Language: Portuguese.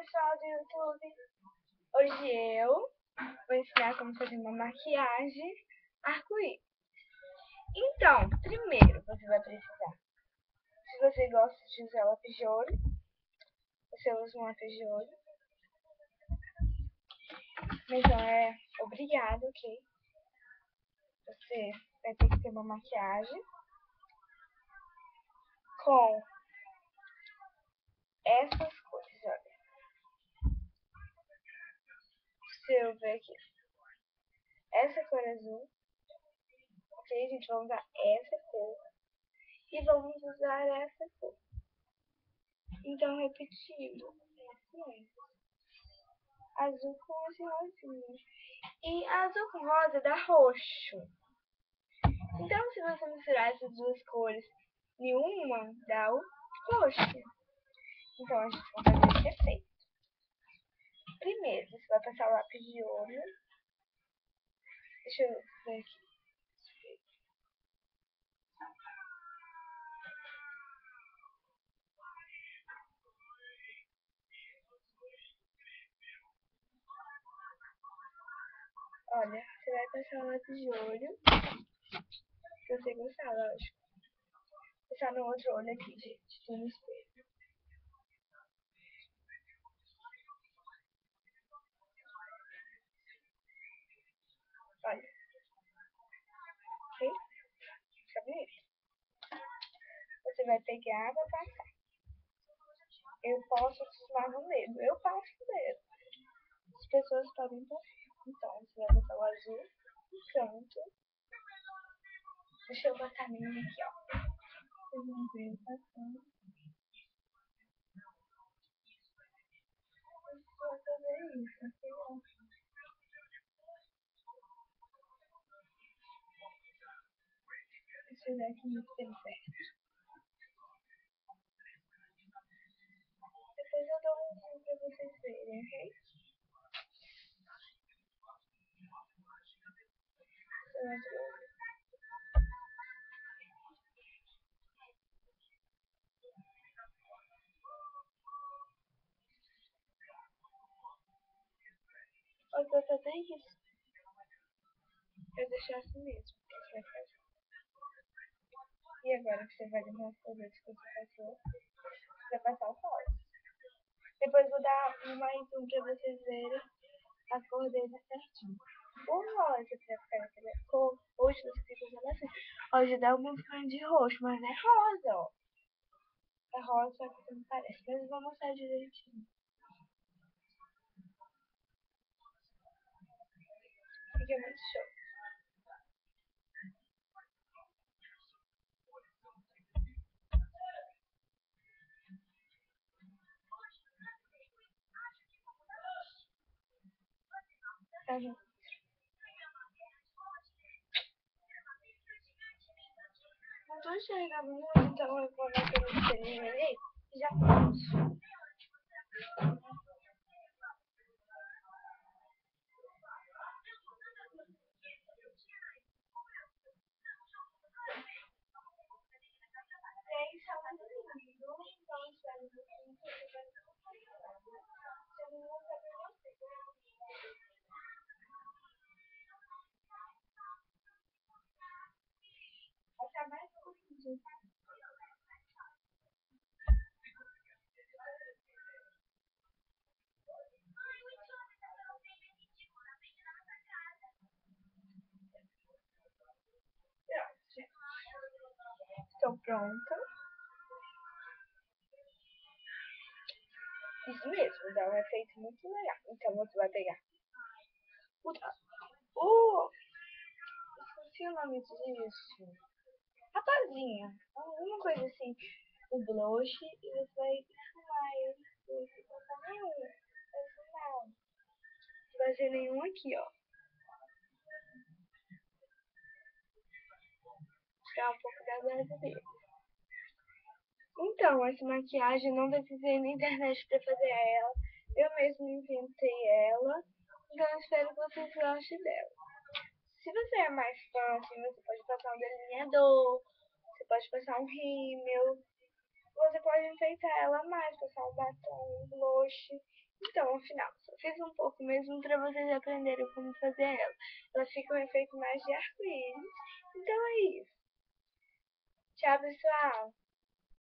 pessoal do YouTube! Hoje eu vou ensinar como fazer uma maquiagem arco-íris. Então, primeiro você vai precisar, se você gosta de usar lápis de olho, você usa um lápis de olho. Então é obrigado, ok? Você vai ter que ter uma maquiagem com essas cores, olha. Se eu ver aqui. Essa cor azul. Ok, gente? Vamos usar essa cor. E vamos usar essa cor. Então, repetindo. Azul com esse rosinho. E azul com rosa dá roxo. Então, se você misturar essas duas cores em uma, dá o roxo. Então, a gente vai fazer esse efeito. Primeiro, você vai passar o lápis de olho. Deixa eu ver aqui. Olha, você vai passar o lápis de olho. Se você gostar, lógico. Passar no outro olho aqui, gente. No espelho. Olha. Ok? Fica bonito. Você vai pegar e vai passar. Eu posso usar no dedo. Eu passo no dedo. As pessoas podem passar. Então, você vai botar o azul no canto. Deixa eu botar a minha aqui, ó. Vocês vão ver passando. Eu vou fazer isso, aqui, ó. Deixa eu ver aqui no perfeito. Depois eu dou um zoom pra vocês verem, ok? Eu vou fazer isso. Eu deixar assim mesmo. Você vai fazer. E agora que você vai limpar os produtos que você passou, você vai passar o rosa. Depois vou dar mais um pra vocês verem a cor dele certinho. O rosa, pra ficar naquela cor, roxo, você fica usando assim. Hoje dá um pouquinho de roxo, mas é rosa, ó. É rosa, só que não parece. Mas eu vou mostrar direitinho. Fica muito show. Tá, gente? Não tô enxergando muito, então eu vou naquele espelhinho ali e já passo. Estou pronta. Isso mesmo, dá um efeito muito legal. Então você vai pegar esqueci o nome disso. A pazinha. Alguma coisa assim. O blush e você vai esfumar ele. Você passar nenhum. Vai esfumar. Não vai ser nenhum aqui, ó. Tirar um pouco da base dele. Então, essa maquiagem não precisei na internet pra fazer ela. Eu mesmo inventei ela. Então, eu espero que vocês gostem dela. Se você é mais fã, assim, você pode passar um delineador, você pode passar um rímel, você pode enfeitar ela mais, passar um batom, um blush. Então, afinal, só fiz um pouco mesmo para vocês aprenderem como fazer ela. Ela fica um efeito mais de arco-íris. Então é isso. Tchau, pessoal!